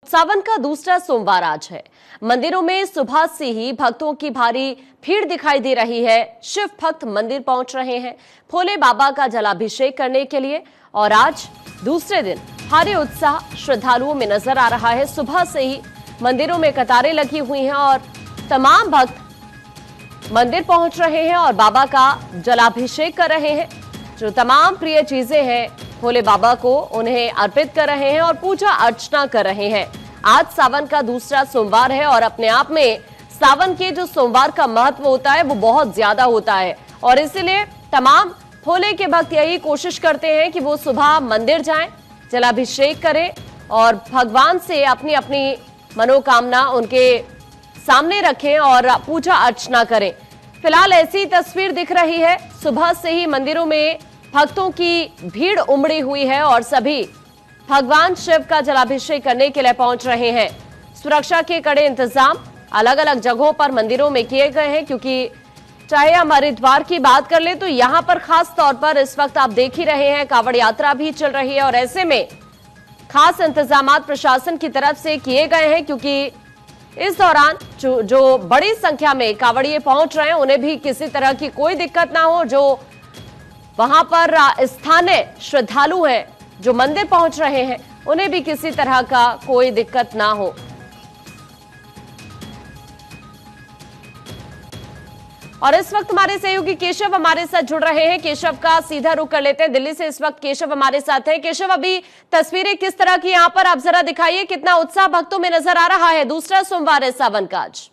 सावन का दूसरा सोमवार आज है। मंदिरों में सुबह से ही भक्तों की भारी भीड़ दिखाई दे रही है। शिव भक्त मंदिर पहुंच रहे हैं भोले बाबा का जलाभिषेक करने के लिए और आज दूसरे दिन भारी उत्साह श्रद्धालुओं में नजर आ रहा है। सुबह से ही मंदिरों में कतारें लगी हुई हैं और तमाम भक्त मंदिर पहुंच रहे हैं और बाबा का जलाभिषेक कर रहे हैं। जो तमाम प्रिय चीजें हैं भोले बाबा को उन्हें अर्पित कर रहे हैं और पूजा अर्चना कर रहे हैं। आज सावन का दूसरा सोमवार है और अपने आप में सावन के जो सोमवार का महत्व होता है वो बहुत ज्यादा होता है और इसीलिए तमाम भोले के भक्त यही कोशिश करते हैं कि वो सुबह मंदिर जाएं, जलाभिषेक करें और भगवान से अपनी अपनी मनोकामना उनके सामने रखें और पूजा अर्चना करें। फिलहाल ऐसी तस्वीर दिख रही है। सुबह से ही मंदिरों में भक्तों की भीड़ उमड़ी हुई है और सभी भगवान शिव का जलाभिषेक करने के लिए पहुंच रहे हैं। सुरक्षा के कड़े इंतजाम अलग अलग जगहों पर मंदिरों में किए गए हैं, क्योंकि चाहे हम हरिद्वार की बात कर ले तो यहां पर खास तौर पर इस वक्त आप देख ही रहे हैं कांवड़ यात्रा भी चल रही है और ऐसे में खास इंतजाम प्रशासन की तरफ से किए गए हैं, क्योंकि इस दौरान जो बड़ी संख्या में कांवड़िए पहुंच रहे हैं उन्हें भी किसी तरह की कोई दिक्कत ना हो। जो वहां पर स्थानीय श्रद्धालु हैं जो मंदिर पहुंच रहे हैं उन्हें भी किसी तरह का कोई दिक्कत ना हो। और इस वक्त हमारे सहयोगी केशव हमारे साथ जुड़ रहे हैं। केशव का सीधा रुख कर लेते हैं दिल्ली से। इस वक्त केशव हमारे साथ हैं। केशव, अभी तस्वीरें किस तरह की यहां पर आप जरा दिखाइए, कितना उत्साह भक्तों में नजर आ रहा है? दूसरा सोमवार है सावन का आज।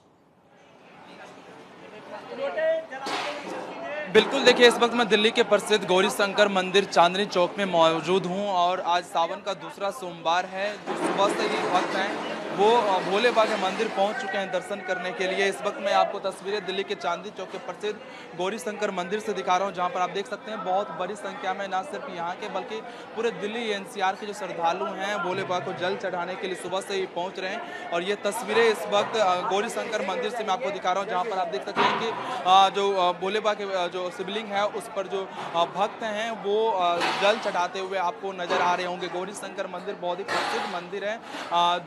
बिल्कुल, देखिए इस वक्त मैं दिल्ली के प्रसिद्ध गौरी शंकर मंदिर चांदनी चौक में मौजूद हूं और आज सावन का दूसरा सोमवार है। जो सुबह से ही भक्त हैं वो भोले बाबा के मंदिर पहुंच चुके हैं दर्शन करने के लिए। इस वक्त मैं आपको तस्वीरें दिल्ली के चांदनी चौक के प्रसिद्ध गौरी शंकर मंदिर से दिखा रहा हूं, जहां पर आप देख सकते हैं बहुत बड़ी संख्या में न सिर्फ यहाँ के बल्कि पूरे दिल्ली एनसीआर के जो श्रद्धालु हैं भोले बाबा को जल चढ़ाने के लिए सुबह से ही पहुँच रहे हैं। और ये तस्वीरें इस वक्त गौरी शंकर मंदिर से मैं आपको दिखा रहा हूँ, जहाँ पर आप देख सकते हैं कि जो भोले बाबा के जो शिवलिंग है उस पर जो भक्त हैं वो जल चढ़ाते हुए आपको नजर आ रहे होंगे। गौरी शंकर मंदिर बहुत ही प्रसिद्ध मंदिर है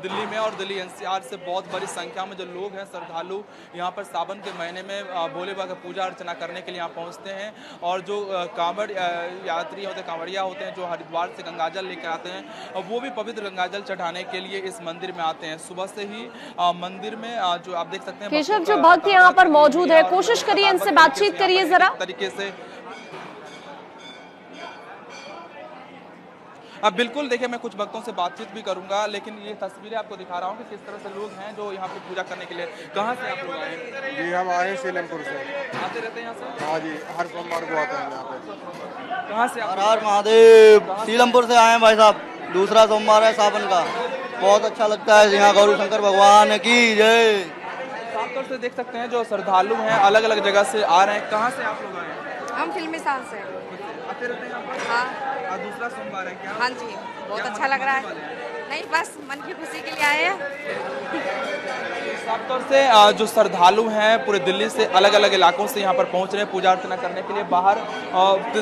दिल्ली में और दिल्ली एनसीआर से बहुत बड़ी संख्या में जो लोग हैं श्रद्धालु यहाँ पर सावन के महीने में भोले बाबा की पूजा अर्चना करने के लिए यहाँ पहुँचते हैं। और जो कांवड़ यात्री होते हैं, कांवड़िया होते हैं जो हरिद्वार से गंगाजल लेकर आते हैं, वो भी पवित्र गंगाजल चढ़ाने के लिए इस मंदिर में आते हैं। सुबह से ही मंदिर में जो आप देख सकते हैं केशव, जो भक्त यहाँ पर मौजूद है, कोशिश करिए इनसे बातचीत करिए जरा तरीके से। अब बिल्कुल देखिए मैं कुछ भक्तों से बातचीत भी करूंगा, लेकिन ये तस्वीरें आपको दिखा रहा हूँ कि किस तरह से लोग हैं जो यहाँ पे पूजा करने के लिए। कहाँ से आप लोग आए हैं? जी हम आए सीलमपुर से। आते रहते हैं यहाँ से? हाँ जी, हर सोमवार को आते हैं यहाँ पे। कहाँ से? हर हर महादेव, सीलमपुर से आए हैं भाई साहब। दूसरा सोमवार है सावन का, बहुत अच्छा लगता है। यहाँ गौरी शंकर भगवान की जय। साफ तौर से देख सकते हैं जो श्रद्धालु हैं अलग अलग जगह से आ रहे हैं। कहाँ से आप लोग आए हैं? हम फिल्मी साल से। आते रहते हैं यहाँ पर? हाँ। आज दूसरा सोमवार है क्या? हाँ जी, बहुत अच्छा लग रहा है। नहीं, बस मन की खुशी के लिए आए हैं। साफ तौर से जो श्रद्धालु हैं पूरे दिल्ली से अलग अलग इलाकों से यहाँ पर पहुँच रहे हैं पूजा अर्चना करने के लिए। बाहर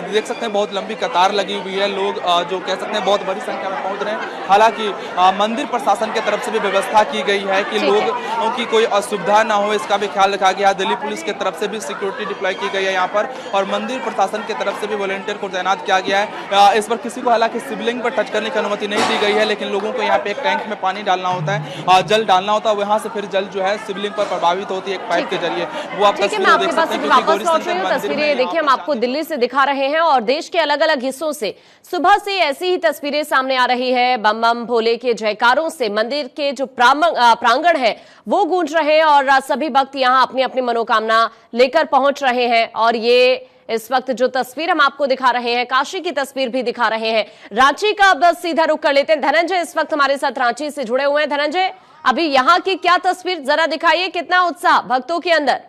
देख सकते हैं बहुत लंबी कतार लगी हुई है। लोग जो कह सकते हैं बहुत बड़ी संख्या में पहुँच रहे हैं। हालांकि मंदिर प्रशासन की तरफ से भी व्यवस्था की गई है कि लोगों की कोई असुविधा ना हो, इसका भी ख्याल रखा गया। दिल्ली पुलिस की तरफ से भी सिक्योरिटी डिप्लॉय की गई है यहाँ पर और मंदिर प्रशासन की तरफ से भी वॉलंटियर को तैनात किया गया है। इस पर किसी को हालांकि शिवलिंग पर टच करने की अनुमति नहीं दी गई है, लेकिन लोगों को यहाँ पे एक टैंक में पानी डालना होता है, जल डालना होता है, वहाँ से फिर जल जो है शिवलिंग पर प्रभावित होती है एक पाइप के जरिए। वो आप तस्वीरें देख सकते हैं। वापस लौट रही हूं, तस्वीरें देखिए हम आपको दिल्ली से दिखा रहे हैं और देश के अलग अलग हिस्सों से सुबह से ऐसी ही तस्वीरें सामने आ रही है। बम बम भोले के जयकारों से मंदिर के जो प्रांगण है वो गूंज रहे हैं और सभी भक्त यहाँ अपनी अपनी मनोकामना लेकर पहुंच रहे हैं। और ये इस वक्त जो तस्वीर हम आपको दिखा रहे हैं, काशी की तस्वीर भी दिखा रहे हैं। रांची का बस सीधा रुख कर लेते हैं। धनंजय इस वक्त हमारे साथ रांची से जुड़े हुए हैं। धनंजय, अभी यहाँ की क्या तस्वीर जरा दिखाइए, कितना उत्साह भक्तों के अंदर?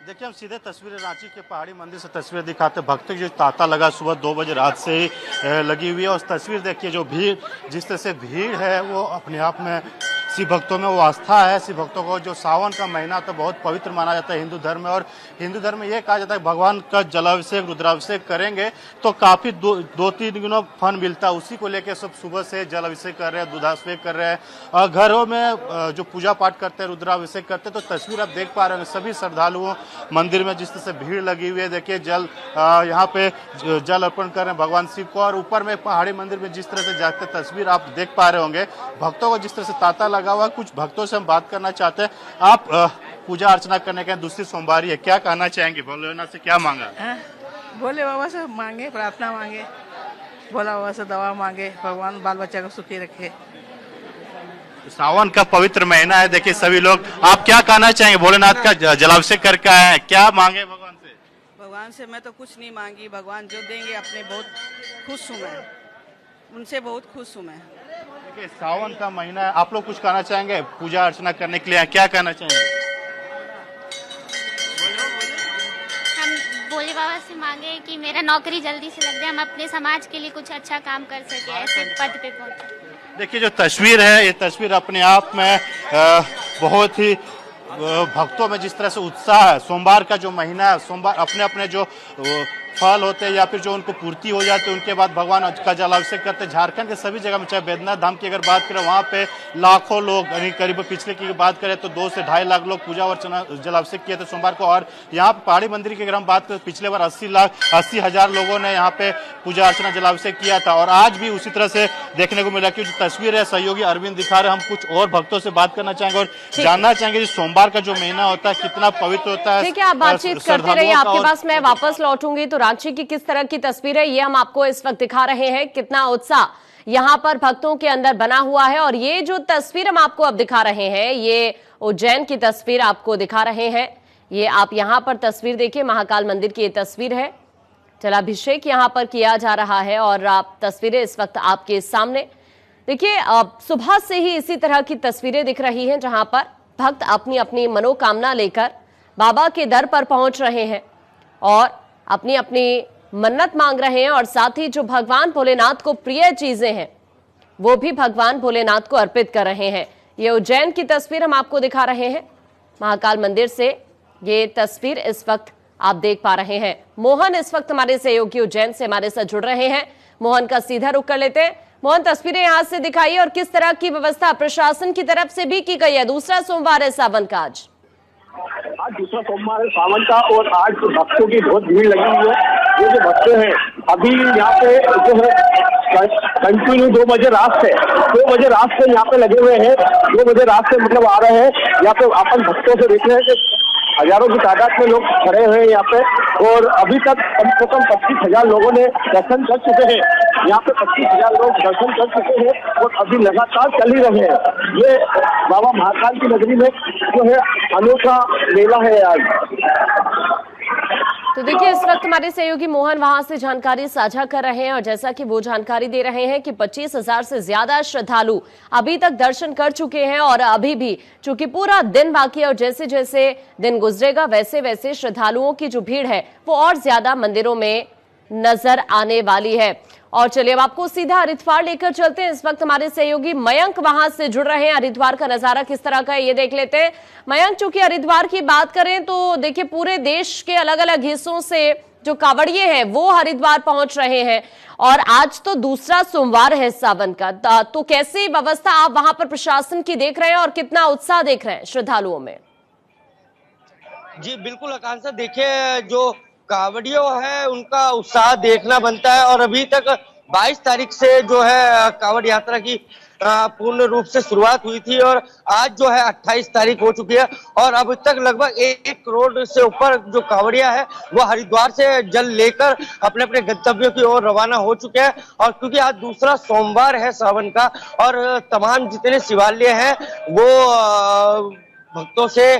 देखिए हम सीधे तस्वीरें रांची के पहाड़ी मंदिर से तस्वीर दिखाते हैं। भक्तों की जो तांता लगा सुबह 2 बजे रात से ही लगी हुई है। और तस्वीर देखिए जो भीड़, जिस तरह से भीड़ है वो अपने आप में शिव भक्तों में वो आस्था है। शिव भक्तों को जो सावन का महीना तो बहुत पवित्र माना जाता है हिंदू धर्म में, और हिंदू धर्म में ये कहा जाता है भगवान का जलाभिषेक रुद्राभिषेक करेंगे तो काफी दो तीन गुना फल मिलता है। उसी को लेकर सब सुबह से जलाभिषेक कर रहे हैं, दूधाभिषेक कर रहे हैं, और घरों में जो पूजा पाठ करते हैं, रुद्राभिषेक करते हैं। तो तस्वीर आप देख पा रहे हैं, सभी श्रद्धालुओं मंदिर में जिस तरह से भीड़ लगी हुई है। देखिए जल यहाँ पे जल अर्पण कर रहे हैं भगवान शिव को, और ऊपर में पहाड़ी मंदिर में जिस तरह से जाते तस्वीर आप देख पा रहे होंगे। भक्तों को जिस तरह से तांता लगा हुआ, कुछ भक्तों से हम बात करना चाहते हैं। आप पूजा अर्चना करने के दूसरी सोमवारी है, क्या कहना चाहेंगे? भोलेनाथ से क्या मांगा? भोले बाबा से मांगे, प्रार्थना मांगे, भोला बाबा से दवा मांगे, भगवान बाल बच्चा को सुखी रखे। सावन का पवित्र महीना है, देखिए सभी लोग, आप क्या कहना चाहेंगे? भोलेनाथ का जलाभिषेक करके आए हैं, क्या मांगे भगवान से? भगवान से मैं तो कुछ नहीं मांगी, भगवान जो देंगे अपने बहुत खुश हूँ मैं, उनसे बहुत खुश हूँ मैं। देखिए सावन का महीना है, आप लोग कुछ कहना चाहेंगे? पूजा अर्चना करने के लिए क्या कहना चाहेंगे? हम भोले बाबा से मांगे कि मेरा नौकरी जल्दी से लग जाए, हम अपने समाज के लिए कुछ अच्छा काम कर सके, ऐसे पद पे पहुंचे। देखिए जो तस्वीर है, ये तस्वीर अपने आप में बहुत ही भक्तों में जिस तरह से उत्साह है। सोमवार का जो महीना है, सोमवार अपने अपने जो फल होते हैं या फिर जो उनको पूर्ति हो जाते हैं, उनके बाद भगवान का जलाभिषेक करते हैं। झारखंड के सभी जगह में, चाहे बैद्यनाथ धाम की अगर बात करें, वहाँ पे लाखों लोग, यानी करीब पिछले की बात करें तो 2 से 2.5 लाख लोग पूजा अर्चना जलाभिषेक किए थे सोमवार को। और यहाँ पे पहाड़ी मंदिर की अगर हम बात करें, पिछले बार 80,000 लोगों ने यहाँ पे पूजा अर्चना जलाभिषेक किया था। और आज भी उसी तरह से देखने को मिला कि जो तस्वीर है सहयोगी अरविंद दिखा रहे, हम कुछ और भक्तों से बात करना चाहेंगे और जानना चाहेंगे कि सोमवार का जो महीना होता है कितना पवित्र होता है। ठीक है, आप बातचीत करते रहिए, आपके पास मैं वापस लौटूंगी। तो रांची की किस तरह की तस्वीर है ये हम आपको इस वक्त दिखा रहे हैं, कितना उत्साह यहाँ पर भक्तों के अंदर बना हुआ है। और ये जो तस्वीर हम आपको अब दिखा रहे हैं, ये उज्जैन की तस्वीर आपको दिखा रहे हैं। ये आप यहाँ पर तस्वीर देखिए, महाकाल मंदिर की ये तस्वीर है, जलाभिषेक यहाँ पर किया जा रहा है और आप तस्वीरें इस वक्त आपके सामने देखिए। सुबह से ही इसी तरह की तस्वीरें दिख रही हैं, जहां पर भक्त अपनी अपनी मनोकामना लेकर बाबा के दर पर पहुंच रहे हैं और अपनी अपनी मन्नत मांग रहे हैं। और साथ ही जो भगवान भोलेनाथ को प्रिय चीजें हैं वो भी भगवान भोलेनाथ को अर्पित कर रहे हैं। ये उज्जैन की तस्वीर हम आपको दिखा रहे हैं, महाकाल मंदिर से ये तस्वीर इस वक्त आप देख पा रहे हैं। मोहन इस वक्त हमारे सहयोगी उज्जैन से हमारे साथ जुड़ रहे हैं, मोहन का सीधा रुख कर लेते हैं। मोहन, तस्वीरें यहाँ से दिखाइए और किस तरह की व्यवस्था प्रशासन की तरफ से भी की गई है? दूसरा सोमवार है सावन का, आज दूसरा सोमवार है सावन का और आज भक्तों की बहुत भीड़ लगी हुई है। ये जो भक्त हैं अभी यहाँ पे जो है कंटिन्यू 2 बजे रात से यहाँ पे लगे हुए हैं। 2 बजे रात से मतलब आ रहे हैं यहाँ पे। अपन भक्तों से देख रहे हैं कि हजारों की तादाद में लोग खड़े हुए हैं यहाँ पे, और अभी तक कम से कम 25,000 लोगों ने दर्शन कर चुके हैं। यहाँ पे 25,000 लोग दर्शन कर चुके हैं और अभी लगातार चल ही रहे हैं। ये बाबा महाकाल की नगरी में जो है अनोखा मेला है आज। तो देखिए इस वक्त हमारे सहयोगी मोहन वहां से जानकारी साझा कर रहे हैं और जैसा कि वो जानकारी दे रहे हैं कि 25,000 से ज्यादा श्रद्धालु अभी तक दर्शन कर चुके हैं और अभी भी चूंकि पूरा दिन बाकी है और जैसे जैसे दिन गुजरेगा वैसे वैसे श्रद्धालुओं की जो भीड़ है वो और ज्यादा मंदिरों में नजर आने वाली है। और चलिए अब आपको सीधा हरिद्वार लेकर चलते हैं। इस वक्त हमारे सहयोगी मयंक वहां से जुड़ रहे हैं, हरिद्वार का नजारा किस तरह का है ये देख लेते हैं। मयंक, चूंकि हरिद्वार की बात करें तो देखिए पूरे देश के अलग अलग हिस्सों से जो कांवड़िए हैं वो हरिद्वार पहुंच रहे हैं और आज तो दूसरा सोमवार है सावन का, तो कैसी व्यवस्था आप वहां पर प्रशासन की देख रहे हैं और कितना उत्साह देख रहे हैं श्रद्धालुओं में? जी बिल्कुल आकांक्षा, देखिए जो कांवड़ियों है उनका उत्साह देखना बनता है और अभी तक 22 तारीख से जो है कांवड़ यात्रा की पूर्ण रूप से शुरुआत हुई थी और आज जो है 28 तारीख हो चुकी है और अब तक लगभग 1 करोड़ से ऊपर जो कांवड़िया है वो हरिद्वार से जल लेकर अपने अपने गंतव्यों की ओर रवाना हो चुके हैं। और क्योंकि आज दूसरा सोमवार है सावन का और तमाम जितने शिवालय हैं वो भक्तों से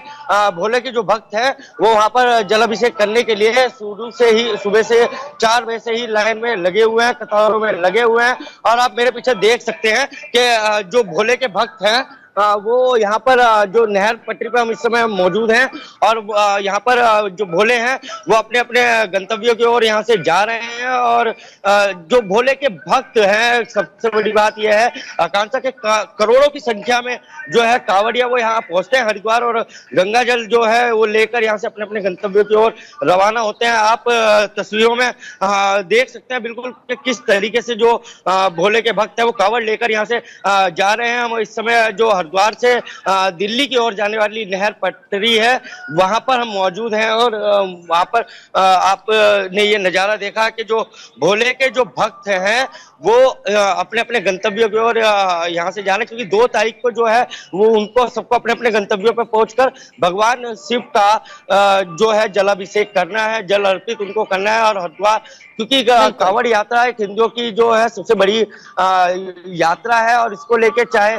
भोले के जो भक्त हैं वो वहां पर जलाभिषेक करने के लिए शुरू से ही सुबह से 4 बजे से ही लाइन में लगे हुए हैं, कतारों में लगे हुए हैं। और आप मेरे पीछे देख सकते हैं कि जो भोले के भक्त हैं वो यहाँ पर जो नहर पटरी पर हम इस समय मौजूद हैं और यहाँ पर जो भोले हैं वो अपने अपने गंतव्यों की ओर यहाँ से जा रहे हैं। और जो भोले के भक्त हैं, सबसे बड़ी बात यह है आकांक्षा के करोड़ों की संख्या में जो है कांवड़िया वो यहाँ पहुंचते हैं हरिद्वार, और गंगा जल जो है वो लेकर यहाँ से अपने अपने गंतव्यों की ओर रवाना होते हैं। आप तस्वीरों में देख सकते हैं बिल्कुल कि किस तरीके से जो भोले के भक्त है वो कांवड़ लेकर यहाँ से जा रहे हैं। हम इस समय जो हरिद्वार से दिल्ली की ओर जाने वाली नहर पटरी है वहां पर हम मौजूद हैं, और वहां पर आपने ये नजारा देखा कि जो भोले के जो भक्त हैं वो अपने अपने गंतव्यों की ओर यहाँ से जाने, क्योंकि 2 तारीख को जो है वो उनको सबको अपने अपने गंतव्यों पर पहुंचकर भगवान शिव का जो है जलाभिषेक करना है, जल अर्पित उनको करना है। और हरिद्वार क्योंकि कांवड़ यात्रा एक हिंदुओं की जो है सबसे बड़ी यात्रा है, और इसको लेके चाहे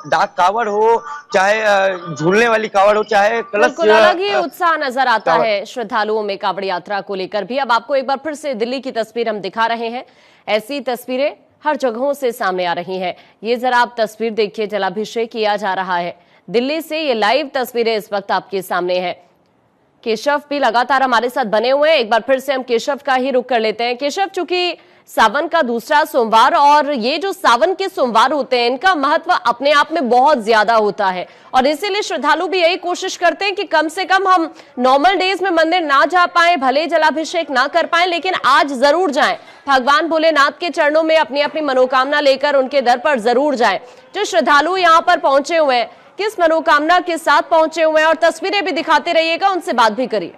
डाक कांवड़ हो, चाहे झूलने वाली कांवड़ हो, चाहे कलश, अलग ही उत्साह नजर आता है श्रद्धालुओं में कांवड़ यात्रा को लेकर भी। अब आपको एक बार फिर से दिल्ली की तस्वीर हम दिखा रहे हैं। ऐसी तस्वीरें हर जगहों से सामने आ रही हैं। ये जरा आप तस्वीर देखिए, जलाभिषेक किया जा रहा है दिल्ली से। ये लाइव तस्वीरें इस वक्त आपके सामने है। केशव भी लगातार हमारे साथ बने हुए हैं। एक बार फिर से हम केशव का ही रुख कर लेते हैं। केशव, चूंकि सावन का दूसरा सोमवार, और ये जो सावन के सोमवार होते हैं इनका महत्व अपने आप में बहुत ज्यादा होता है, और इसीलिए श्रद्धालु भी यही कोशिश करते हैं कि कम से कम हम नॉर्मल डेज में मंदिर ना जा पाए, भले जलाभिषेक ना कर पाए, लेकिन आज जरूर जाएं, भगवान भोलेनाथ के चरणों में अपनी अपनी मनोकामना लेकर उनके दर पर जरूर जाएं। जो श्रद्धालु यहाँ पर पहुंचे हुए हैं किस मनोकामना के साथ पहुंचे हुए हैं, और तस्वीरें भी दिखाते रहिएगा, उनसे बात भी करिए।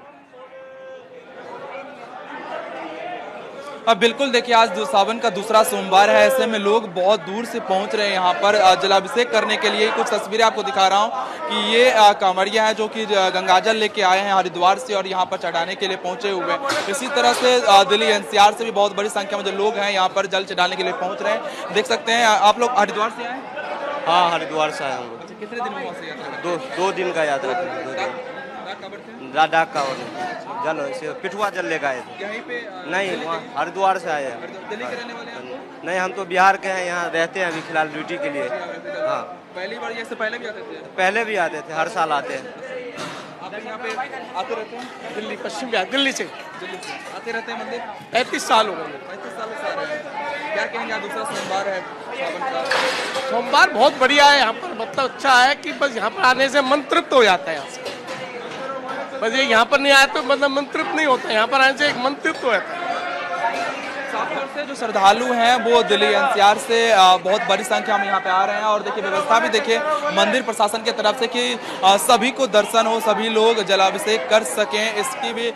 अब बिल्कुल देखिए, आज सावन का दूसरा सोमवार है, ऐसे में लोग बहुत दूर से पहुंच रहे हैं यहाँ पर जलाभिषेक करने के लिए। कुछ तस्वीरें आपको दिखा रहा हूँ कि ये कांवड़िया हैं जो कि गंगाजल लेके आए हैं हरिद्वार से और यहाँ पर चढ़ाने के लिए पहुंचे हुए हैं। इसी तरह से दिल्ली NCR से भी बहुत बड़ी संख्या में जो लोग हैं यहाँ पर जल चढ़ाने के लिए पहुंच रहे हैं। देख सकते हैं आप लोग हरिद्वार से आए? हाँ, हरिद्वार से आए हम लोग। कितने दिन में यात्रा? 2 दिन का यात्रा डाक कांवड़ जल से पिठुआ जल लेकर आए थे। यहीं पे नहीं, वहाँ हरिद्वार से आए हैं। दिल्ली के रहने वाले हैं? नहीं, हम तो बिहार के हैं, यहाँ रहते हैं अभी फिलहाल ड्यूटी के लिए। हाँ, पहली बार? इससे पहले भी आते थे? पहले भी आते थे, हर साल आते हैं। आप यहाँ पे आते रहते हैं? दिल्ली, पश्चिम बिहार, दिल्ली से आते रहते हैं मंदिर? 35 साल हो गए। 35 साल से आ रहे हैं। क्या कहेंगे, आज दूसरा सोमवार है सावन का? सोमवार बहुत बढ़िया है यहाँ पर, मतलब अच्छा है कि बस यहाँ पर आने से मन तृप्त हो जाता है। यहाँ से बस ये यहाँ पर नहीं आया तो मतलब मन तृप्त नहीं होता, यहाँ पर आने से एक मन तृप्त हो जाता है। से जो श्रद्धालु हैं वो दिल्ली NCR से बहुत बड़ी संख्या में यहाँ पे आ रहे हैं। और देखिए व्यवस्था भी देखिए मंदिर प्रशासन की तरफ से कि सभी को दर्शन हो, सभी लोग जलाभिषेक कर सकें, इसकी भी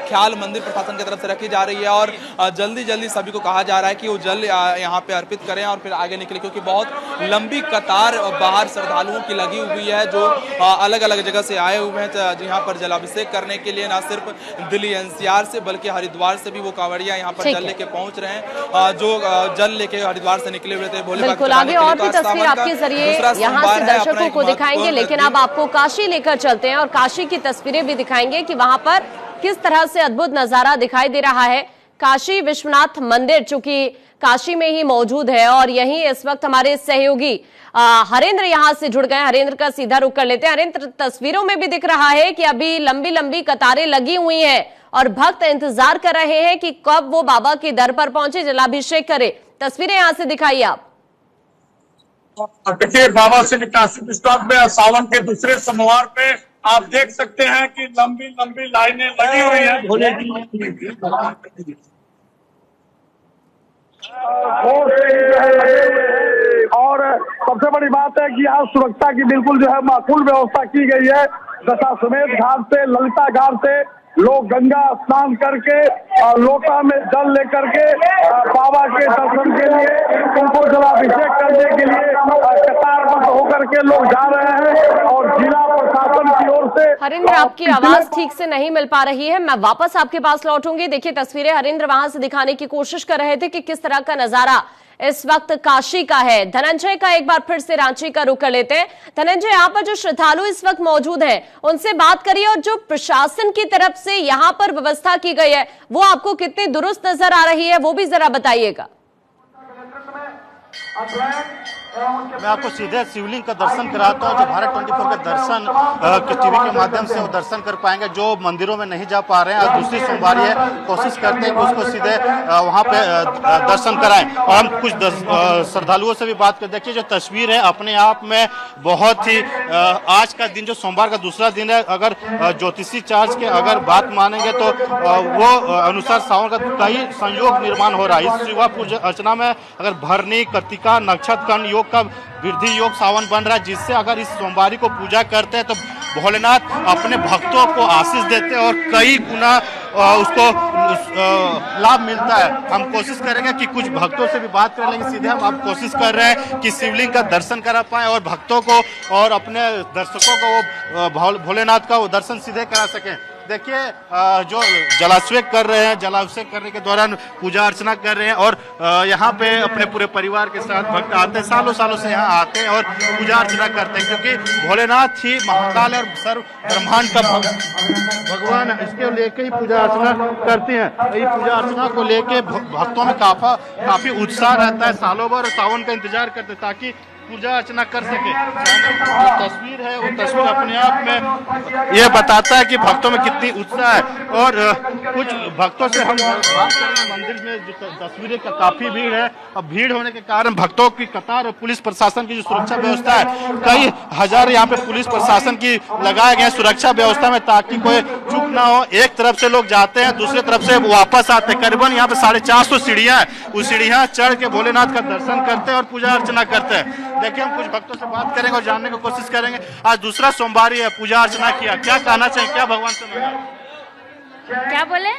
ख्याल मंदिर प्रशासन की तरफ से रखी जा रही है। और जल्दी जल्दी सभी को कहा जा रहा है कि वो जल यहाँ पे अर्पित करें और फिर आगे निकले, क्योंकि बहुत लंबी कतार बाहर श्रद्धालुओं की लगी हुई है जो अलग अलग जगह से आए हुए हैं यहाँ पर जलाभिषेक करने के लिए। न सिर्फ दिल्ली NCR से बल्कि हरिद्वार से भी वो कांवड़िया यहाँ पर जल लेके पहुंच रहे हैं, जो जल लेके हरिद्वार से निकले हुए थे भोले बाबा। बिल्कुल, आगे और भी तस्वीर आपके जरिए यहाँ से दर्शकों को दिखाएंगे, लेकिन अब आपको काशी लेकर चलते हैं और काशी की तस्वीरें भी दिखाएंगे कि वहां पर किस तरह से अद्भुत नजारा दिखाई दे रहा है। काशी विश्वनाथ मंदिर चूंकि काशी में ही मौजूद है, और यहीं इस वक्त हमारे सहयोगी हरेंद्र यहाँ से जुड़ गए। हरेंद्र का सीधा रुख कर लेते हैं। हरेंद्र, तस्वीरों में भी दिख रहा है कि अभी लंबी लंबी कतारें लगी हुई हैं और भक्त इंतजार कर रहे हैं कि कब वो बाबा के दर पर पहुंचे, जलाभिषेक करे। तस्वीरें यहाँ से दिखाइए आप। देखिए, बाबा श्री काशी विश्वनाथ में सावन के दूसरे सोमवार पे आप देख सकते हैं कि लंबी लंबी लाइनें लगी हुई हैं भोले की। और सबसे बड़ी बात है कि यहाँ सुरक्षा की बिल्कुल जो है माकूल व्यवस्था की गई है। दशाश्वमेध घाट से, ललिता घाट से लोग गंगा स्नान करके लोटा में जल लेकर के बाबा के दर्शन के लिए, उनको जलाभिषेक करने के लिए कतारबद्ध होकर के लोग जा रहे हैं। और जिला प्रशासन की ओर से हरेंद्र, आपकी आवाज ठीक से नहीं मिल पा रही है, मैं वापस आपके पास लौटूंगी। देखिए तस्वीरें हरेंद्र वहां से दिखाने की कोशिश कर रहे थे कि किस तरह का नजारा इस वक्त काशी का है। धनंजय का एक बार फिर से रांची का रुख कर लेते हैं। धनंजय, यहाँ पर जो श्रद्धालु इस वक्त मौजूद हैं उनसे बात करिए, और जो प्रशासन की तरफ से यहाँ पर व्यवस्था की गई है वो आपको कितनी दुरुस्त नजर आ रही है वो भी जरा बताइएगा। मैं आपको सीधे शिवलिंग का दर्शन कराता हूँ। जो भारत 24 के दर्शन के टीवी के माध्यम से वो दर्शन कर पाएंगे, जो मंदिरों में नहीं जा पा रहे हैं। आज दूसरी सोमवारी है, कोशिश करते हैं कि उसको सीधे वहाँ पे दर्शन कराएं। और हम कुछ श्रद्धालुओं से भी बात कर, देखिए जो तस्वीर है अपने आप में बहुत ही, आज का दिन जो सोमवार का दूसरा दिन है, अगर ज्योतिषी चार्ज के अगर बात मानेंगे तो वो अनुसार सावन का कई संयोग निर्माण हो रहा है। इस शिवा पूजा अर्चना में अगर भरनी, कृतिका, नक्षत्र योग का वृद्धि योग सावन बन रहा है, जिससे अगर इस सोमवारी को पूजा करते हैं तो भोलेनाथ अपने भक्तों को आशीष देते हैं और कई गुना उसको लाभ मिलता है। हम कोशिश करेंगे कि कुछ भक्तों से भी बात कर लेंगे। सीधे हम अब कोशिश कर रहे हैं कि शिवलिंग का दर्शन करा पाएं और भक्तों को और अपने दर्शकों को वो भोलेनाथ का वो दर्शन सीधे करा सकें। देखिए जो जलाभिषेक कर रहे हैं, जलाभिषेक करने के दौरान पूजा अर्चना कर रहे हैं और यहाँ पे अपने पूरे परिवार के साथ भक्त आते हैं, सालों सालों से यहाँ आते हैं और पूजा अर्चना करते हैं, क्योंकि भोलेनाथ ही महाकाल और सर्व ब्रह्मांड का भगवान है। इसके लेके ही पूजा अर्चना करते हैं। ये पूजा अर्चना को लेके भक्तों में काफी उत्साह रहता है। सालों भर सावन का इंतजार करते ताकि पूजा अर्चना कर सके। जो तस्वीर है वो तस्वीर अपने आप में ये बताता है कि भक्तों में कितनी उत्साह है। और कुछ भक्तों से हम बात करें, मंदिर में जो तस्वीरें का काफी भीड़ है। अब भीड़ होने के कारण भक्तों की कतार और पुलिस प्रशासन की जो सुरक्षा व्यवस्था है, कई हजार यहाँ पे पुलिस प्रशासन की लगाए गए सुरक्षा व्यवस्था में, ताकि कोई चूक ना हो। एक तरफ से लोग जाते हैं, दूसरी तरफ से वापस आते हैं। करीबन यहाँ पे 450 सीढ़ियां है, उस सीढ़ियां चढ़ के भोलेनाथ का दर्शन करते हैं और पूजा अर्चना करते हैं। देखिए हम कुछ भक्तों से बात करेंगे और जानने की कोशिश करेंगे। आज दूसरा सोमवारी है, पूजा अर्चना किया, क्या कहना चाहिए, क्या भगवान से मांगा? क्या बोले?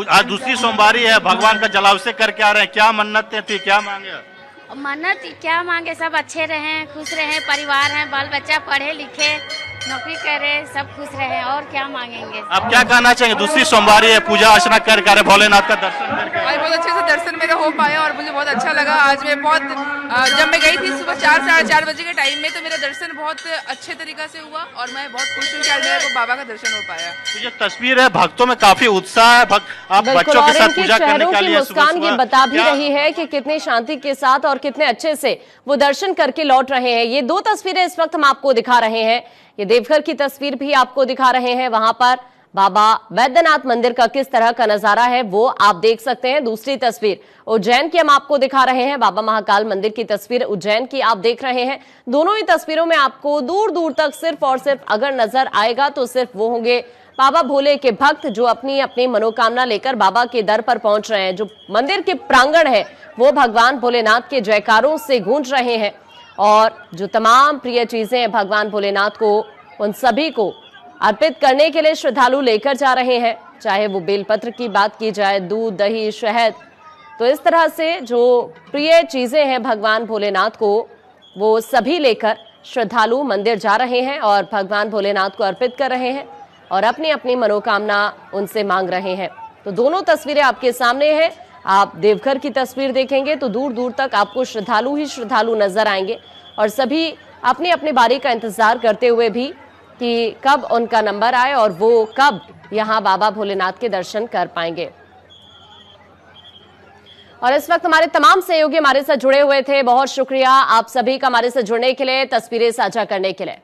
आज दूसरी सोमवारी है, भगवान का जलाभिषेक करके आ रहे हैं, क्या मन्नतें थी, क्या मांगे? मन्नत क्या मांगे, सब अच्छे रहें, खुश रहें, परिवार हैं, बाल बच्चा पढ़े लिखे, नौकरी करे, सब खुश रहे, और क्या मांगेंगे। आप क्या कहना चाहेंगे? दूसरी सोमवारी है, पूजा अर्चना करके भोलेनाथ का दर्शन करके आज बहुत अच्छे से दर्शन मेरा हो पाया और मुझे बहुत अच्छा लगा। आज मैं बहुत जब मैं गई थी सुबह 4 साढ़े 4 बजे के टाइम में, तो मेरा दर्शन बहुत अच्छे तरीका से हुआ और मैं बहुत खुश हूँ कि आज मेरे को बाबा का दर्शन हो पाया। तो ये तस्वीर है, भक्तों में काफी उत्साह है। आप बच्चों के साथ पूजा करने के लिए मुस्कान ये बता भी रही है कि कितनी शांति के साथ और कितने अच्छे से वो दर्शन करके लौट रहे हैं। ये दो तस्वीरें इस वक्त हम आपको दिखा रहे हैं। ये देवघर की तस्वीर भी आपको दिखा रहे हैं, वहां पर बाबा वैद्यनाथ मंदिर का किस तरह का नजारा है वो आप देख सकते हैं। दूसरी तस्वीर उज्जैन की हम आपको दिखा रहे हैं, बाबा महाकाल मंदिर की तस्वीर उज्जैन की आप देख रहे हैं। दोनों ही तस्वीरों में आपको दूर दूर तक सिर्फ और सिर्फ अगर नजर आएगा तो सिर्फ वो होंगे बाबा भोले के भक्त जो अपनी अपनी मनोकामना लेकर बाबा के दर पर पहुंच रहे हैं। जो मंदिर के प्रांगण है वो भगवान भोलेनाथ के जयकारों से गूंज रहे हैं और जो तमाम प्रिय चीजें हैं भगवान भोलेनाथ को, उन सभी को अर्पित करने के लिए श्रद्धालु लेकर जा रहे हैं। चाहे वो बेलपत्र की बात की जाए, दूध, दही, शहद, तो इस तरह से जो प्रिय चीजें हैं भगवान भोलेनाथ को, वो सभी लेकर श्रद्धालु मंदिर जा रहे हैं और भगवान भोलेनाथ को अर्पित कर रहे हैं और अपनी अपनी मनोकामना उनसे मांग रहे हैं। तो दोनों तस्वीरें आपके सामने हैं। आप देवघर की तस्वीर देखेंगे तो दूर दूर तक आपको श्रद्धालु ही श्रद्धालु नजर आएंगे और सभी अपनी अपनी बारी का इंतजार करते हुए भी कि कब उनका नंबर आए और वो कब यहां बाबा भोलेनाथ के दर्शन कर पाएंगे। और इस वक्त हमारे तमाम सहयोगी हमारे साथ जुड़े हुए थे, बहुत शुक्रिया आप सभी का हमारे साथ जुड़ने के लिए, तस्वीरें साझा करने के लिए।